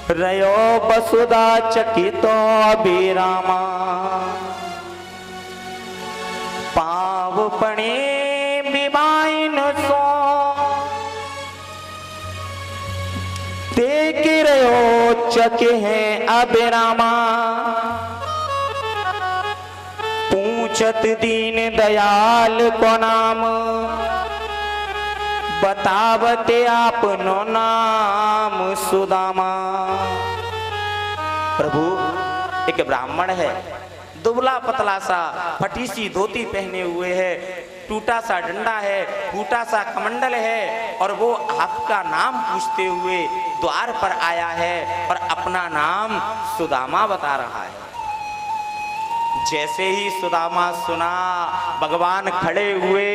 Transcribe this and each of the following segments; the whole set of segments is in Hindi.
रयो वसुधा चकितो अभिरामा पाव पणे बिबाइन सो देख रयो चके हैं अभिरामा पूछत दीन दयाल को नाम बतावते आपनो नाम सुदामा। प्रभु एक ब्राह्मण है, दुबला पतला सा फटी सी धोती पहने हुए है, टूटा सा डंडा है, फूटा सा कमंडल है और वो आपका नाम पूछते हुए द्वार पर आया है और अपना नाम सुदामा बता रहा है। जैसे ही सुदामा सुना, भगवान खड़े हुए,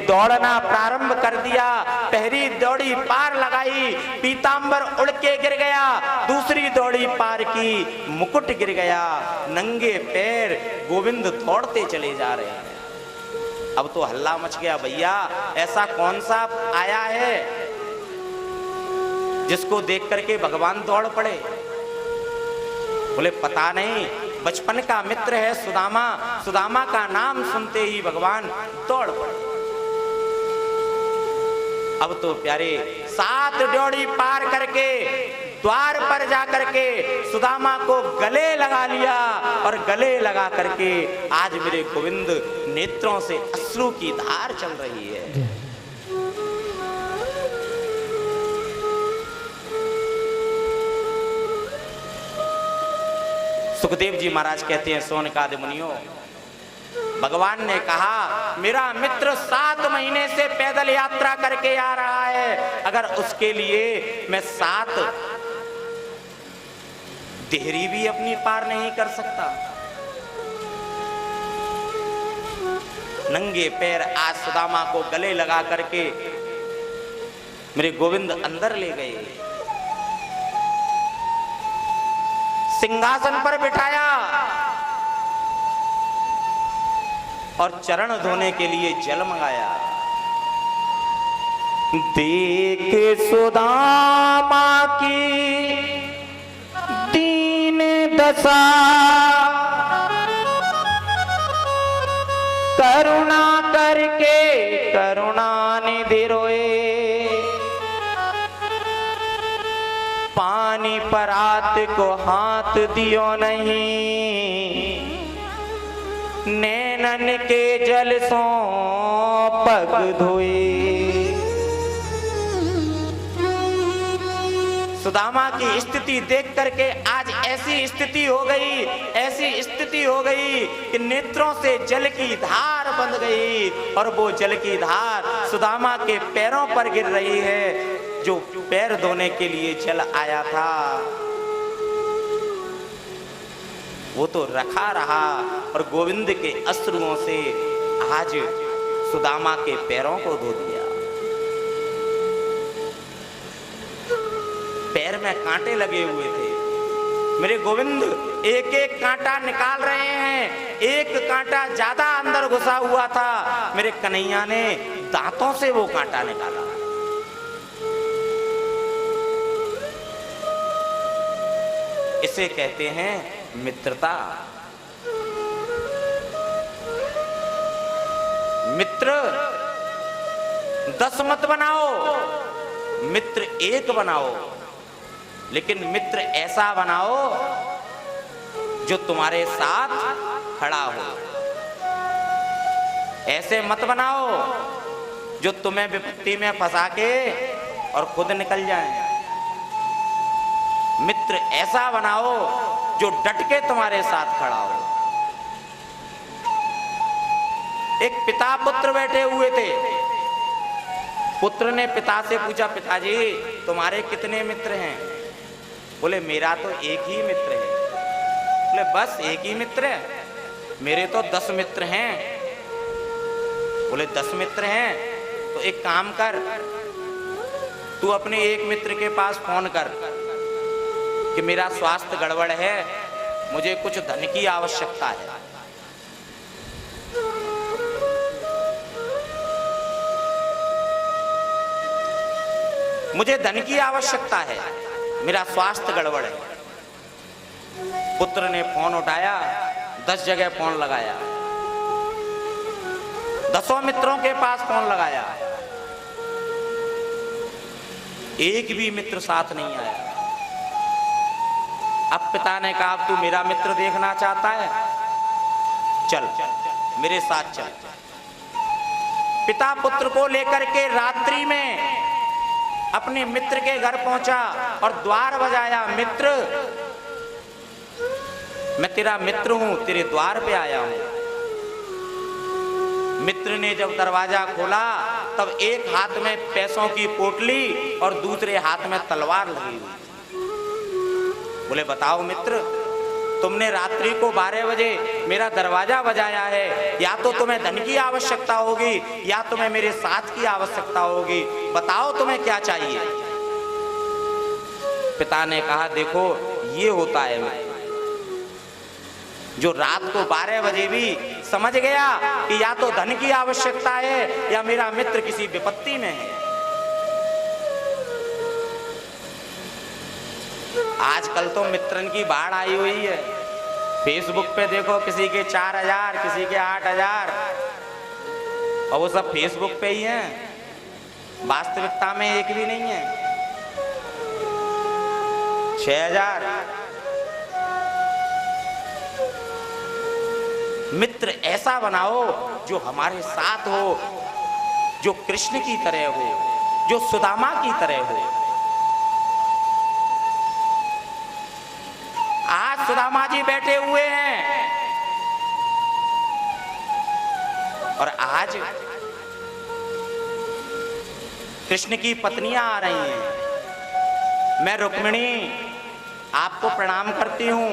दौड़ना प्रारंभ कर दिया। पहली दौड़ी पार लगाई, पीतांबर उड़ के गिर गया, दूसरी दौड़ी पार की, मुकुट गिर गया, नंगे पैर गोविंद दौड़ते चले जा रहे हैं। अब तो हल्ला मच गया, भैया ऐसा कौन सा आया है जिसको देख करके भगवान दौड़ पड़े। बोले पता नहीं, बचपन का मित्र है सुदामा। सुदामा का नाम सुनते ही भगवान दौड़ पड़े। अब तो प्यारे 7 ड्योढ़ी पार करके द्वार पर जाकर के सुदामा को गले लगा लिया और गले लगा करके आज मेरे गोविंद नेत्रों से अश्रु की धार चल रही है। सुखदेव जी महाराज कहते हैं, सोनकादि मुनियों, भगवान ने कहा मेरा मित्र 7 महीने से पैदल यात्रा करके आ रहा है, अगर उसके लिए मैं 7 देहरी भी अपनी पार नहीं कर सकता। नंगे पैर आज सुदामा को गले लगा करके मेरे गोविंद अंदर ले गए, सिंहासन पर बिठाया और चरण धोने के लिए जल मंगाया। देख सुदामा की दीन दशा, करुणा करके करुणा निधि रोए, पानी परात को हाथ दियो नहीं, नैनन के जल सो पग धोए। सुदामा की स्थिति देख करके आज ऐसी स्थिति हो गई कि नेत्रों से जल की धार बंध गई और वो जल की धार सुदामा के पैरों पर गिर रही है। जो पैर धोने के लिए जल आया था वो तो रखा रहा और गोविंद के अश्रुओं से आज सुदामा के पैरों को धो दिया। पैर में कांटे लगे हुए थे, मेरे गोविंद एक एक कांटा निकाल रहे हैं। एक कांटा ज्यादा अंदर घुसा हुआ था, मेरे कन्हैया ने दांतों से वो कांटा निकाला। इसे कहते हैं मित्रता। मित्र 10 मत बनाओ, मित्र 1 बनाओ, लेकिन मित्र ऐसा बनाओ जो तुम्हारे साथ खड़ा हो। ऐसे मत बनाओ जो तुम्हें विपत्ति में फंसा के और खुद निकल जाए। मित्र ऐसा बनाओ जो डट के तुम्हारे साथ खड़ा हो। एक पिता पुत्र बैठे हुए थे, पुत्र ने पिता से पूछा, पिताजी तुम्हारे कितने मित्र हैं? बोले मेरा तो एक ही मित्र है। बोले बस एक ही मित्र है? मेरे तो 10 मित्र हैं। बोले 10 मित्र हैं तो एक काम कर, तू अपने एक मित्र के पास फोन कर कि मेरा स्वास्थ्य गड़बड़ है, मुझे कुछ धन की आवश्यकता है। मुझे धन की आवश्यकता है, मेरा स्वास्थ्य गड़बड़ है। पुत्र ने फोन उठाया, 10 जगह फोन लगाया, 10 मित्रों के पास फोन लगाया, एक भी मित्र साथ नहीं आया। अब पिता ने कहा, अब तू मेरा मित्र देखना चाहता है, चल मेरे साथ चल। पिता पुत्र को लेकर के रात्रि में अपने मित्र के घर पहुंचा और द्वार बजाया, मित्र मैं तेरा मित्र हूं, तेरे द्वार पे आया हूं। मित्र ने जब दरवाजा खोला तब एक हाथ में पैसों की पोटली और दूसरे हाथ में तलवार लगी हुई। बोले, बताओ मित्र, तुमने रात्रि को 12 बजे मेरा दरवाजा बजाया है, या तो तुम्हें धन की आवश्यकता होगी या तुम्हें मेरे साथ की आवश्यकता होगी, बताओ तुम्हें क्या चाहिए। पिता ने कहा, देखो ये होता है मैं जो रात को 12 बजे भी समझ गया कि या तो धन की आवश्यकता है या मेरा मित्र किसी विपत्ति में है। आजकल तो मित्रन की बाढ़ आई हुई है। फेसबुक पे देखो, किसी के 4000, किसी के 8000, और वो सब फेसबुक पे ही हैं, वास्तविकता में एक भी नहीं है। 6000 मित्र ऐसा बनाओ जो हमारे साथ हो, जो कृष्ण की तरह हो, जो सुदामा की तरह हो। आज सुदामा जी बैठे हुए हैं और आज कृष्ण की पत्नियां आ रही हैं। मैं रुक्मिणी आपको प्रणाम करती हूं,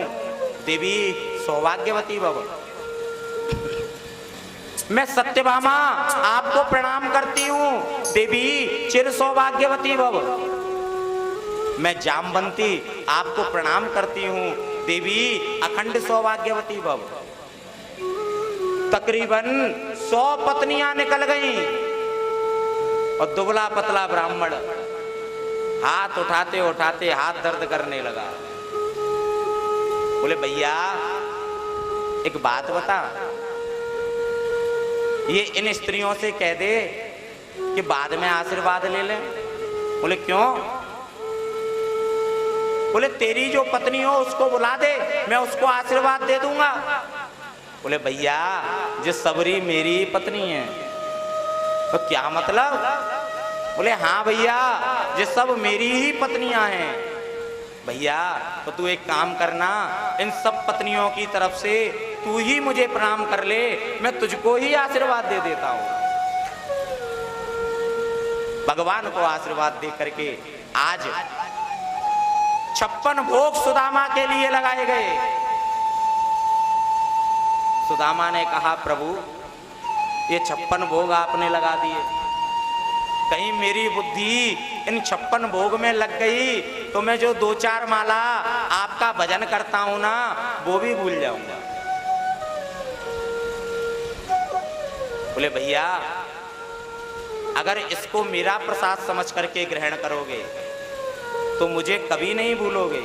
देवी सौभाग्यवती भव। मैं सत्यभामा आपको प्रणाम करती हूं, देवी चिर सौभाग्यवती भव। मैं जामवंती आपको प्रणाम करती हूं, देवी अखंड सौभाग्यवती भव। तकरीबन 100 पत्नियां निकल गईं और दुबला पतला ब्राह्मण हाथ उठाते उठाते हाथ दर्द करने लगा। बोले, भैया एक बात बता, ये इन स्त्रियों से कह दे कि बाद में आशीर्वाद ले लें। बोले, क्यों? बोले, तेरी जो पत्नी हो उसको बुला दे, मैं उसको आशीर्वाद दे दूंगा। बोले, भैया जो सबरी मेरी पत्नी है। तो क्या मतलब? बोले, हाँ भैया ये सब मेरी ही पत्नियां हैं। भैया तो तू एक काम करना, इन सब पत्नियों की तरफ से तू ही मुझे प्रणाम कर ले, मैं तुझको ही आशीर्वाद दे देता हूं। भगवान को आशीर्वाद दे करके आज 56 भोग सुदामा के लिए लगाए गए। सुदामा ने कहा, प्रभु ये 56 भोग आपने लगा दिए, कहीं मेरी बुद्धि इन 56 भोग में लग गई तो मैं जो 2-4 माला आपका भजन करता हूं ना, वो भी भूल जाऊंगा। बोले, भैया अगर इसको मेरा प्रसाद समझ करके ग्रहण करोगे तो मुझे कभी नहीं भूलोगे,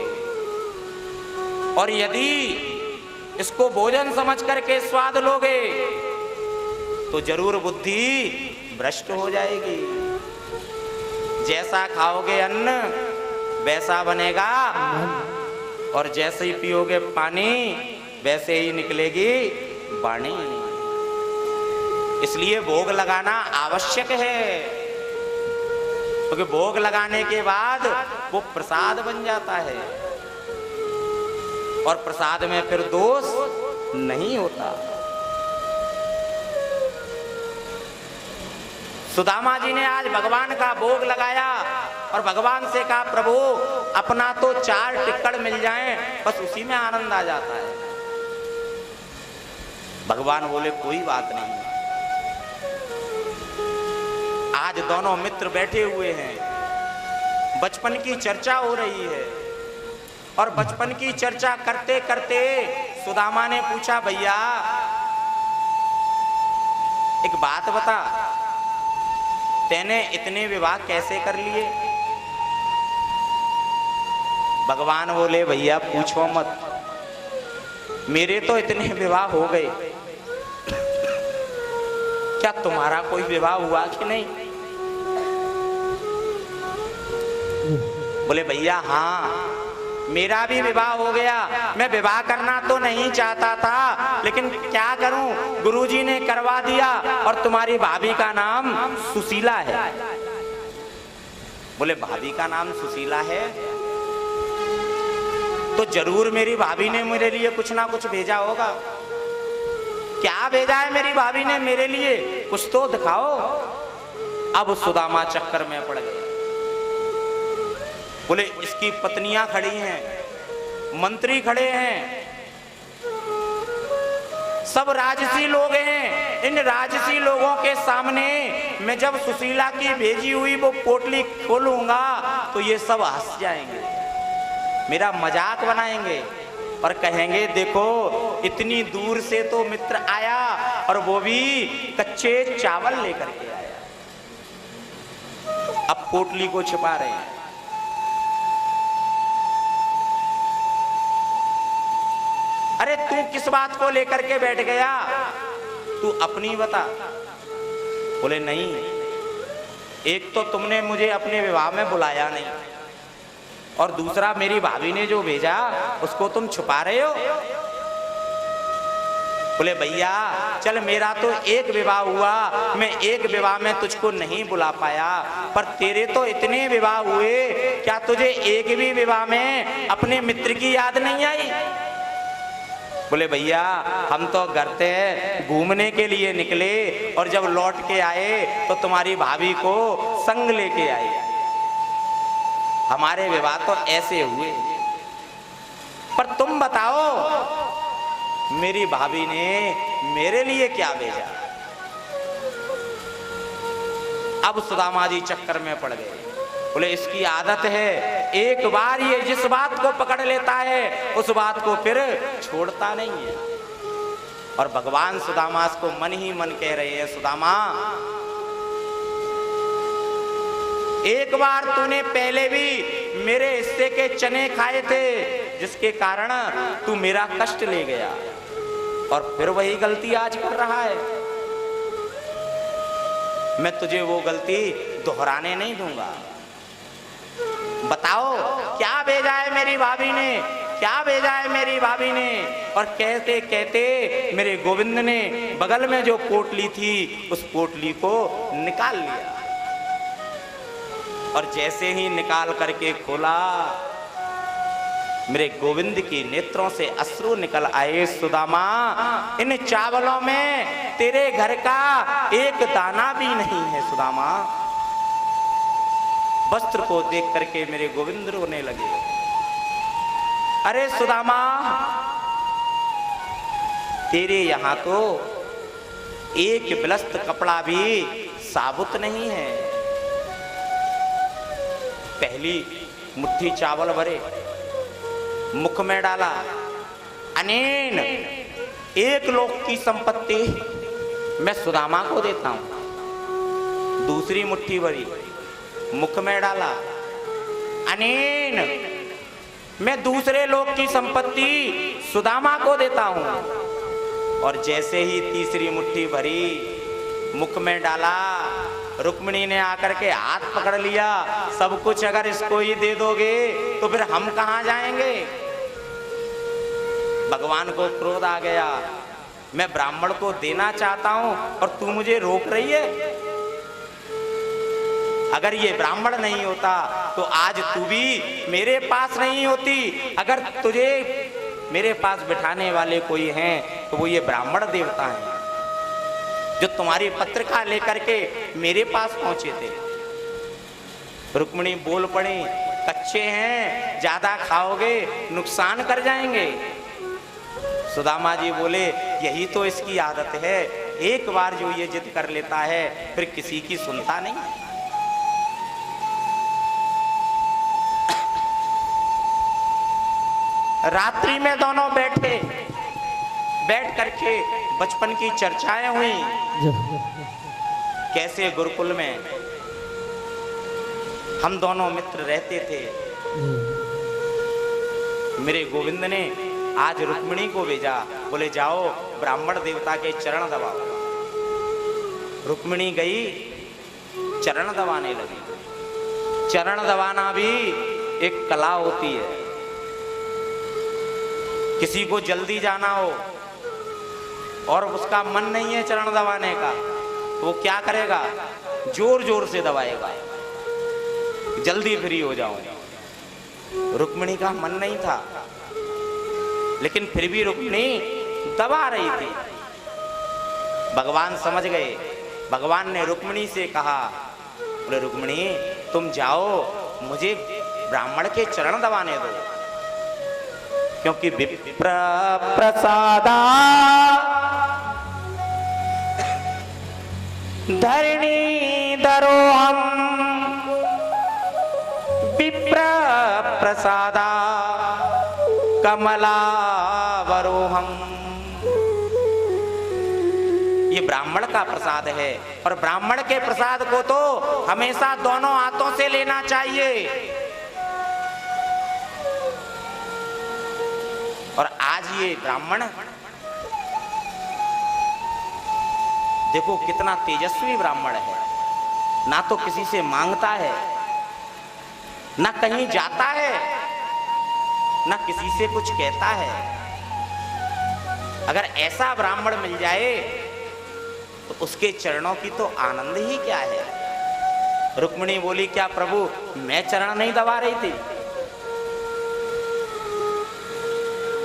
और यदि इसको भोजन समझ करके स्वाद लोगे तो जरूर बुद्धि भ्रष्ट हो जाएगी। जैसा खाओगे अन्न वैसा बनेगा, और जैसे ही पियोगे पानी वैसे ही निकलेगी वाणी। इसलिए भोग लगाना आवश्यक है, क्योंकि भोग लगाने के बाद वो प्रसाद बन जाता है और प्रसाद में फिर दोष नहीं होता। सुदामा जी ने आज भगवान का भोग लगाया और भगवान से कहा, प्रभु अपना तो 4 टिक्कड़ मिल जाएं, बस उसी में आनंद आ जाता है। भगवान बोले, कोई बात नहीं। आज दोनों मित्र बैठे हुए हैं, बचपन की चर्चा हो रही है, और बचपन की चर्चा करते करते सुदामा ने पूछा, भैया एक बात बता, तैने इतने विवाह कैसे कर लिए? भगवान बोले भैया पूछो मत, मेरे तो इतने विवाह हो गए, क्या तुम्हारा कोई विवाह हुआ कि नहीं? बोले भैया हाँ, मेरा भी विवाह हो गया। मैं विवाह करना तो नहीं चाहता था, लेकिन क्या करूं, गुरुजी ने करवा दिया। और तुम्हारी भाभी का नाम सुशीला है। बोले भाभी का नाम सुशीला है तो जरूर मेरी भाभी ने मेरे लिए कुछ ना कुछ भेजा होगा। क्या भेजा है मेरी भाभी ने मेरे लिए, कुछ तो दिखाओ। अब सुदामा चक्कर में पड़ गया। बोले इसकी पत्नियां खड़ी हैं, मंत्री खड़े हैं, सब राजसी लोग हैं। इन राजसी लोगों के सामने मैं जब सुशीला की भेजी हुई वो पोटली खोलूंगा तो ये सब हंस जाएंगे, मेरा मजाक बनाएंगे और कहेंगे देखो इतनी दूर से तो मित्र आया और वो भी कच्चे चावल लेकर के आया। अब पोटली को छिपा रहे हैं। अरे तू किस बात को लेकर के बैठ गया, तू अपनी बता। बोले नहीं, एक तो तुमने मुझे अपने विवाह में बुलाया नहीं, और दूसरा मेरी भाभी ने जो भेजा उसको तुम छुपा रहे हो। बोले भैया चल, मेरा तो एक विवाह हुआ, मैं एक विवाह में तुझको नहीं बुला पाया, पर तेरे तो इतने विवाह हुए, क्या तुझे एक भी विवाह में अपने मित्र की याद नहीं आई? बोले भैया हम तो घर से घूमने के लिए निकले और जब लौट के आए तो तुम्हारी भाभी को संग लेके आए। हमारे विवाह तो ऐसे हुए, पर तुम बताओ मेरी भाभी ने मेरे लिए क्या भेजा? अब सुदामा जी चक्कर में पड़ गए। बोले इसकी आदत है, एक बार ये जिस बात को पकड़ लेता है उस बात को फिर छोड़ता नहीं है। और भगवान सुदामा को मन ही मन कह रहे हैं, सुदामा एक बार तूने पहले भी मेरे हिस्से के चने खाए थे, जिसके कारण तू मेरा कष्ट ले गया, और फिर वही गलती आज कर रहा है। मैं तुझे वो गलती दोहराने नहीं दूंगा। बताओ क्या भेजा है मेरी भाभी ने, क्या भेजा है मेरी भाभी ने? और कहते कहते मेरे गोविंद ने बगल में जो पोटली थी उस पोटली को निकाल लिया, और जैसे ही निकाल करके खोला मेरे गोविंद की नेत्रों से अश्रु निकल आए। सुदामा इन चावलों में तेरे घर का एक दाना भी नहीं है। सुदामा वस्त्र को देख करके मेरे गोविंद रोने लगे। अरे सुदामा तेरे यहां तो एक बिलस्त कपड़ा भी साबुत नहीं है। पहली मुट्ठी चावल भरे, मुख में डाला, अनेन एक लोक की संपत्ति मैं सुदामा को देता हूं। दूसरी मुट्ठी भरी, मुख में डाला, अनेन मैं दूसरे लोक की संपत्ति सुदामा को देता हूं। और जैसे ही तीसरी मुट्ठी भरी, मुख में डाला, रुक्मिणी ने आकर के हाथ पकड़ लिया। सब कुछ अगर इसको ही दे दोगे तो फिर हम कहां जाएंगे? भगवान को क्रोध आ गया, मैं ब्राह्मण को देना चाहता हूं और तू मुझे रोक रही है। अगर ये ब्राह्मण नहीं होता तो आज तू भी मेरे पास नहीं होती। अगर तुझे मेरे पास बिठाने वाले कोई हैं तो वो ये ब्राह्मण देवता हैं जो तुम्हारी पत्रिका लेकर के मेरे पास पहुंचे थे। रुक्मिणी बोल पड़ी, कच्चे हैं, ज्यादा खाओगे नुकसान कर जाएंगे। सुदामा जी बोले यही तो इसकी आदत है, एक बार जो ये जिद कर लेता है फिर किसी की सुनता नहीं। रात्रि में दोनों बैठ करके बचपन की चर्चाएं हुई। कैसे गुरुकुल में हम दोनों मित्र रहते थे, मेरे गोविंद ने आज रुक्मिणी को भेजा, बोले जाओ ब्राह्मण देवता के चरण दबाओ। रुक्मिणी गई, चरण दबाने लगी। चरण दबाना भी एक कला होती है। किसी को जल्दी जाना हो और उसका मन नहीं है चरण दबाने का, तो वो क्या करेगा, जोर जोर से दबाएगा, जल्दी फ्री हो जाऊं। रुक्मिणी का मन नहीं था, लेकिन फिर भी रुक्मिणी दबा रही थी। भगवान समझ गए। भगवान ने रुक्मिणी से कहा, बोले रुक्मिणी तुम जाओ, मुझे ब्राह्मण के चरण दबाने दो, क्योंकि विप्र प्रसादा धरणी धरो हम, विप्र प्रसादा कमलावरोहम। ये ब्राह्मण का प्रसाद है, और ब्राह्मण के प्रसाद को तो हमेशा दोनों हाथों से लेना चाहिए। और आज ये ब्राह्मण देखो कितना तेजस्वी ब्राह्मण है, ना तो किसी से मांगता है, ना कहीं जाता है, ना किसी से कुछ कहता है। अगर ऐसा ब्राह्मण मिल जाए तो उसके चरणों की तो आनंद ही क्या है। रुक्मिणी बोली, क्या प्रभु मैं चरण नहीं दबा रही थी?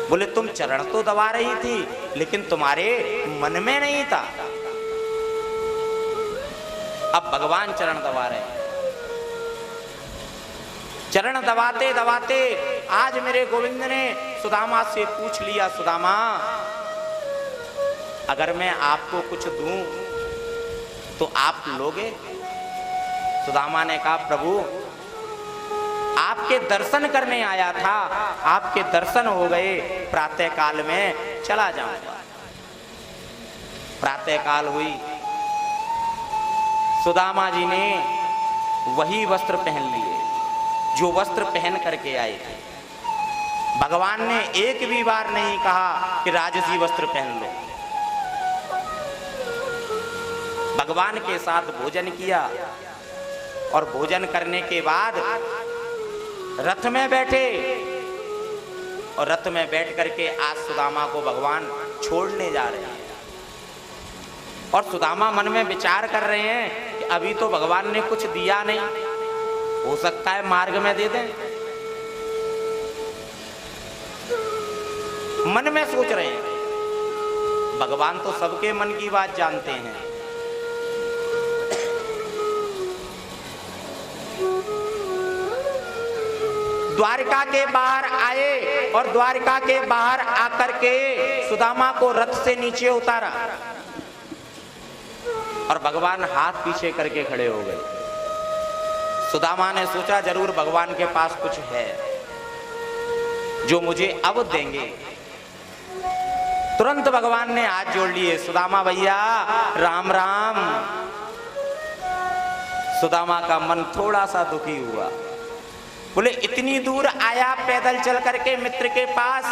बोले तुम चरण तो दबा रही थी, लेकिन तुम्हारे मन में नहीं था। अब भगवान चरण दबा रहे हैं। चरण दबाते दबाते आज मेरे गोविंद ने सुदामा से पूछ लिया, सुदामा अगर मैं आपको कुछ दूं तो आप लोगे? सुदामा ने कहा, प्रभु आपके दर्शन करने आया था, आपके दर्शन हो गए, प्रातः काल में चला जाऊंगा। प्रातः काल हुई, सुदामा जी ने वही वस्त्र पहन लिए जो वस्त्र पहन करके आए थे। भगवान ने एक भी बार नहीं कहा कि राजसी वस्त्र पहन लो। भगवान के साथ भोजन किया, और भोजन करने के बाद रथ में बैठे, और रथ में बैठ करके आज सुदामा को भगवान छोड़ने जा रहे हैं। और सुदामा मन में विचार कर रहे हैं कि अभी तो भगवान ने कुछ दिया नहीं, हो सकता है मार्ग में दे दें। मन में सोच रहे हैं। भगवान तो सबके मन की बात जानते हैं। द्वारिका के बाहर आए, और द्वारिका के बाहर आकर के सुदामा को रथ से नीचे उतारा, और भगवान हाथ पीछे करके खड़े हो गए। सुदामा ने सोचा जरूर भगवान के पास कुछ है जो मुझे अब देंगे। तुरंत भगवान ने हाथ जोड़ लिए, सुदामा भैया राम राम। सुदामा का मन थोड़ा सा दुखी हुआ। बोले इतनी दूर आया पैदल चल करके मित्र के पास,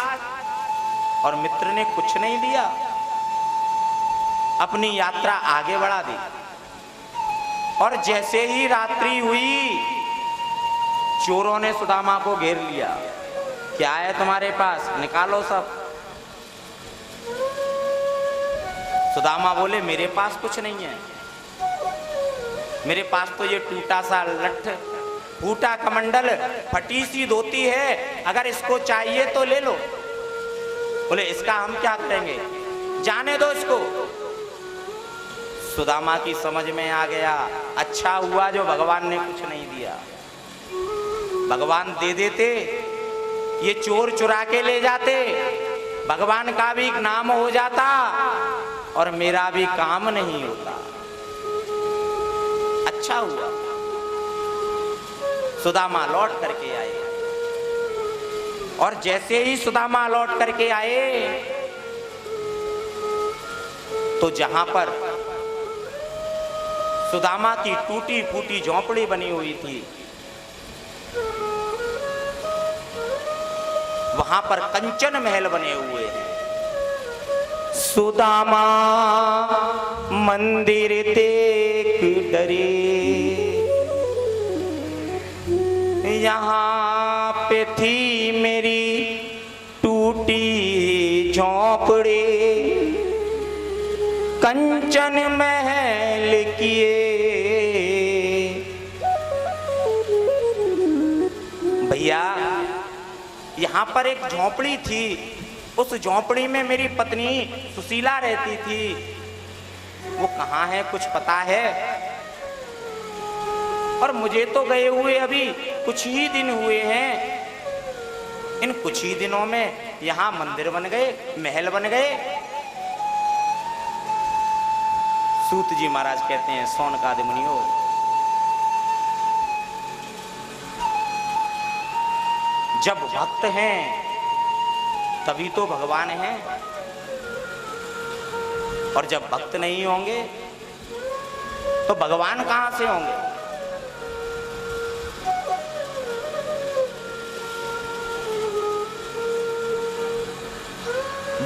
और मित्र ने कुछ नहीं दिया, अपनी यात्रा आगे बढ़ा दी। और जैसे ही रात्रि हुई, चोरों ने सुदामा को घेर लिया। क्या है तुम्हारे पास, निकालो सब। सुदामा बोले मेरे पास कुछ नहीं है, मेरे पास तो ये टूटा सा लठ, फूटा कमंडल, फटी सी धोती है, अगर इसको चाहिए तो ले लो। बोले इसका हम क्या करेंगे, जाने दो इसको। सुदामा की समझ में आ गया, अच्छा हुआ जो भगवान ने कुछ नहीं दिया। भगवान दे देते, ये चोर चुरा के ले जाते, भगवान का भी नाम हो जाता और मेरा भी काम नहीं होता। अच्छा हुआ सुदामा लौट करके आए। और जैसे ही सुदामा लौट करके आए, तो जहां पर सुदामा की टूटी फूटी झोंपड़ी बनी हुई थी, वहां पर कंचन महल बने हुए हैं। सुदामा मंदिर देख डरे, यहाँ पे थी मेरी टूटी झोंपड़ी, कंचन महल किए। भैया यहाँ पर एक झोंपड़ी थी, उस झोंपड़ी में मेरी पत्नी सुशीला रहती थी। वो कहाँ है कुछ पता है? और मुझे तो गए हुए अभी कुछ ही दिन हुए हैं। इन कुछ ही दिनों में यहाँ मंदिर बन गए, महल बन गए। सूत जी महाराज कहते हैं, सौनकादि मुनियों, जब भक्त हैं तभी तो भगवान हैं, और जब भक्त नहीं होंगे तो भगवान कहां से होंगे?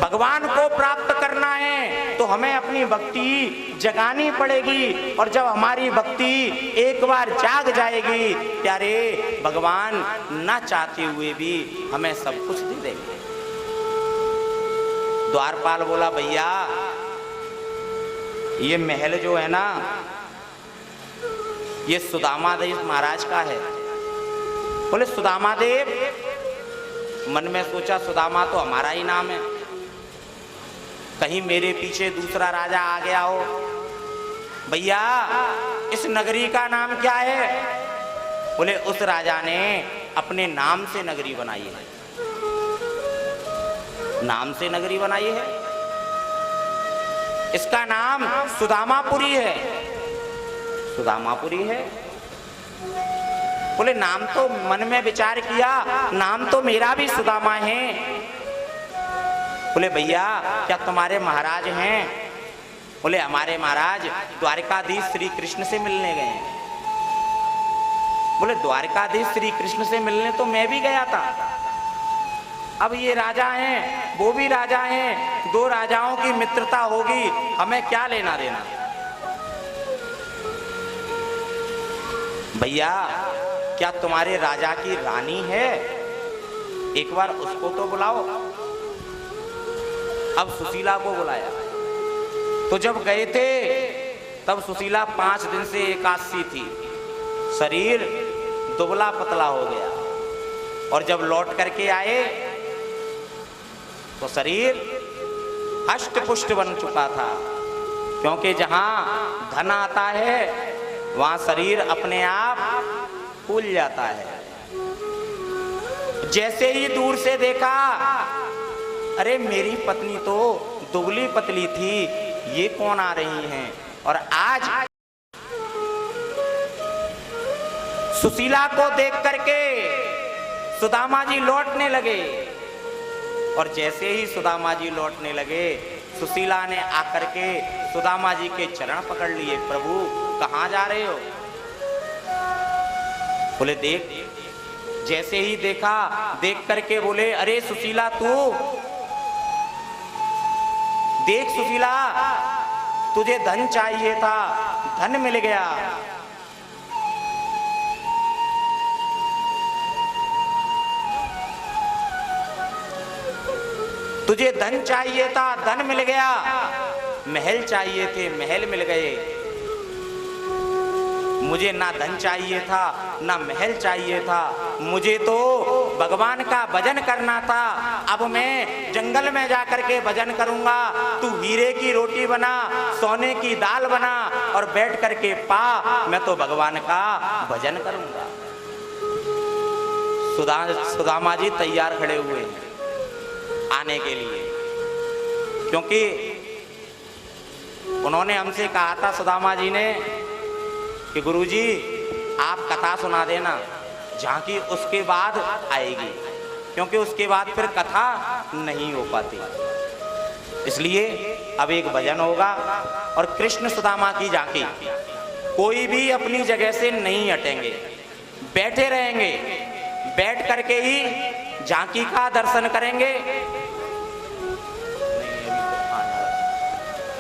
भगवान को प्राप्त करना है तो हमें अपनी भक्ति जगानी पड़ेगी, और जब हमारी भक्ति एक बार जाग जाएगी, प्यारे भगवान ना चाहते हुए भी हमें सब कुछ दे देंगे। द्वारपाल बोला, भैया ये महल जो है ना, ये सुदामा देव महाराज का है। बोले सुदामा देव? मन में सोचा सुदामा तो हमारा ही नाम है, कहीं मेरे पीछे दूसरा राजा आ गया हो। भैया इस नगरी का नाम क्या है? बोले उस राजा ने अपने नाम से नगरी बनाई है। नाम से नगरी बनाई है, इसका नाम सुदामापुरी है। सुदामापुरी है? बोले नाम तो मन में विचार किया, नाम तो मेरा भी सुदामा है। बोले भैया क्या तुम्हारे महाराज हैं? बोले हमारे महाराज द्वारकाधीश श्री कृष्ण से मिलने गए हैं। बोले द्वारकाधीश श्री कृष्ण से मिलने तो मैं भी गया था। अब ये राजा हैं, वो भी राजा हैं, दो राजाओं की मित्रता होगी, हमें क्या लेना देना? भैया क्या तुम्हारे राजा की रानी है? एक बार उसको तो बुलाओ। अब सुशीला को बुलाया, तो जब गए थे तब सुशीला 5 दिन से एकादशी थी, शरीर दुबला पतला हो गया, और जब लौट करके आए तो शरीर हष्ट पुष्ट बन चुका था, क्योंकि जहां धन आता है वहां शरीर अपने आप फूल जाता है। जैसे ही दूर से देखा, अरे मेरी पत्नी तो दुबली पतली थी, ये कौन आ रही हैं? और आज सुशीला को देख करके सुदामा जी लौटने लगे, और जैसे ही सुदामा जी लौटने लगे, सुशीला ने आकर के सुदामा जी के चरण पकड़ लिए। प्रभु कहाँ जा रहे हो? बोले देख। जैसे ही देखा, देख करके बोले, अरे सुशीला तू देख, सुशीला तुझे धन चाहिए था, धन मिल गया। तुझे धन चाहिए था, धन मिल गया। महल चाहिए थे, महल मिल गए। मुझे ना धन चाहिए था, ना महल चाहिए था, मुझे तो भगवान का भजन करना था। अब मैं जंगल में जाकर के भजन करूंगा। तू हीरे की रोटी बना, सोने की दाल बना, और बैठ करके पा, मैं तो भगवान का भजन करूंगा। सुदामा जी तैयार खड़े हुए हैं आने के लिए, क्योंकि उन्होंने हमसे कहा था, सुदामा जी ने, कि गुरुजी आप कथा सुना देना, झांकी उसके बाद आएगी, क्योंकि उसके बाद फिर कथा नहीं हो पाती। इसलिए अब एक भजन होगा और कृष्ण सुदामा की झांकी। कोई भी अपनी जगह से नहीं हटेंगे, बैठे रहेंगे। बैठ करके ही झांकी का दर्शन करेंगे